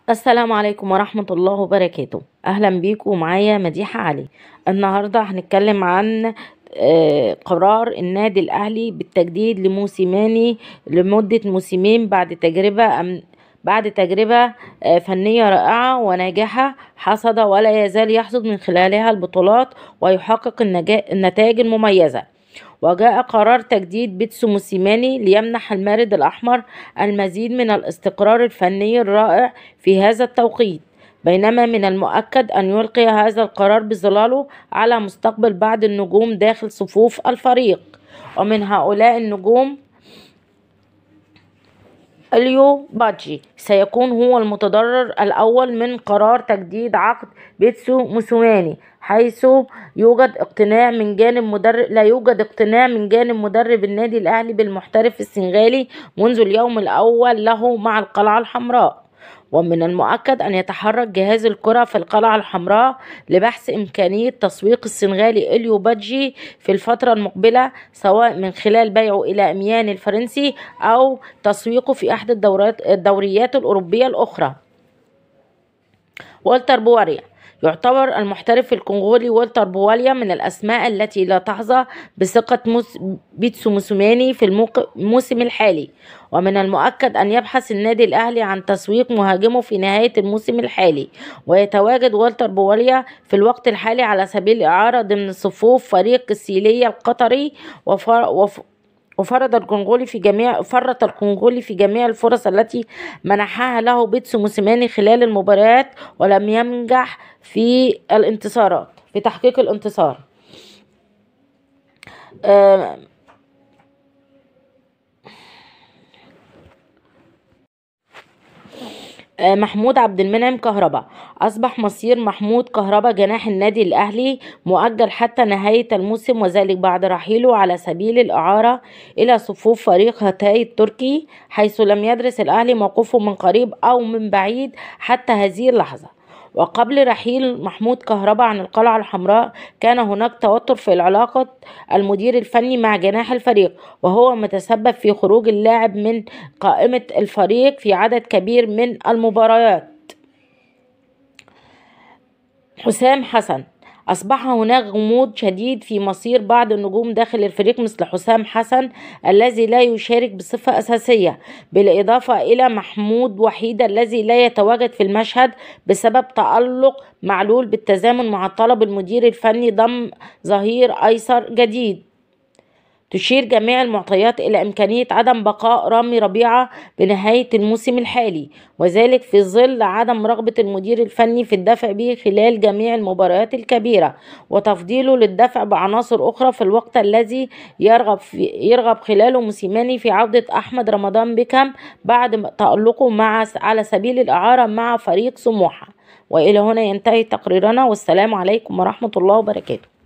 السلام عليكم ورحمة الله وبركاته. أهلا بيكم، معايا مديحة علي. النهاردة هنتكلم عن قرار النادي الأهلي بالتجديد لموسمين لمدة موسمين بعد تجربة فنية رائعة وناجحة حصد ولا يزال يحصد من خلالها البطولات ويحقق النتائج المميزة. وجاء قرار تجديد بيتسو موسيماني ليمنح المارد الأحمر المزيد من الاستقرار الفني الرائع في هذا التوقيت، بينما من المؤكد أن يلقي هذا القرار بظلاله على مستقبل بعض النجوم داخل صفوف الفريق. ومن هؤلاء النجوم اليو بادجي سيكون هو المتضرر الأول من قرار تجديد عقد بيتسو موسيماني، حيث لا يوجد اقتناع من جانب مدرب النادي الأهلي بالمحترف السنغالي منذ اليوم الأول له مع القلعة الحمراء. ومن المؤكد أن يتحرك جهاز الكرة في القلعة الحمراء لبحث إمكانية تسويق السنغالي إليو بادجي في الفترة المقبلة، سواء من خلال بيعه إلى أميان الفرنسي أو تسويقه في أحد الدوريات الأوروبية الأخرى. والتر بواليا يعتبر المحترف الكونغولي والتر بواليا من الأسماء التي لا تحظى بثقة بيتسو موسيماني في الموسم الحالي، ومن المؤكد أن يبحث النادي الأهلي عن تسويق مهاجمه في نهاية الموسم الحالي. ويتواجد والتر بواليا في الوقت الحالي على سبيل الإعارة ضمن صفوف فريق السيلية القطري، فرط الكونغولي في جميع الفرص التي منحها له بيتسو موسيماني خلال المباريات، ولم ينجح في تحقيق الانتصار. محمود عبد المنعم كهربا. أصبح مصير محمود كهربا جناح النادي الأهلي مؤجل حتى نهاية الموسم، وذلك بعد رحيله على سبيل الإعارة إلى صفوف فريق هاتاي التركي، حيث لم يدرس الأهلي موقفه من قريب أو من بعيد حتى هذه اللحظة. وقبل رحيل محمود كهربا عن القلعة الحمراء كان هناك توتر في علاقة المدير الفني مع جناح الفريق، وهو متسبب في خروج اللاعب من قائمة الفريق في عدد كبير من المباريات. حسام حسن. أصبح هناك غموض شديد في مصير بعض النجوم داخل الفريق مثل حسام حسن الذي لا يشارك بصفة أساسية، بالإضافة إلى محمود وحيد الذي لا يتواجد في المشهد بسبب تألق معلول بالتزامن مع طلب المدير الفني ضم ظهير أيسر جديد. تشير جميع المعطيات إلى إمكانية عدم بقاء رامي ربيعة بنهاية الموسم الحالي، وذلك في ظل عدم رغبة المدير الفني في الدفع به خلال جميع المباريات الكبيرة، وتفضيله للدفع بعناصر أخرى في الوقت الذي يرغب خلاله موسيماني في عودة أحمد رمضان بيكهام بعد تألقه على سبيل الإعارة مع فريق سموحة. وإلى هنا ينتهي تقريرنا، والسلام عليكم ورحمة الله وبركاته.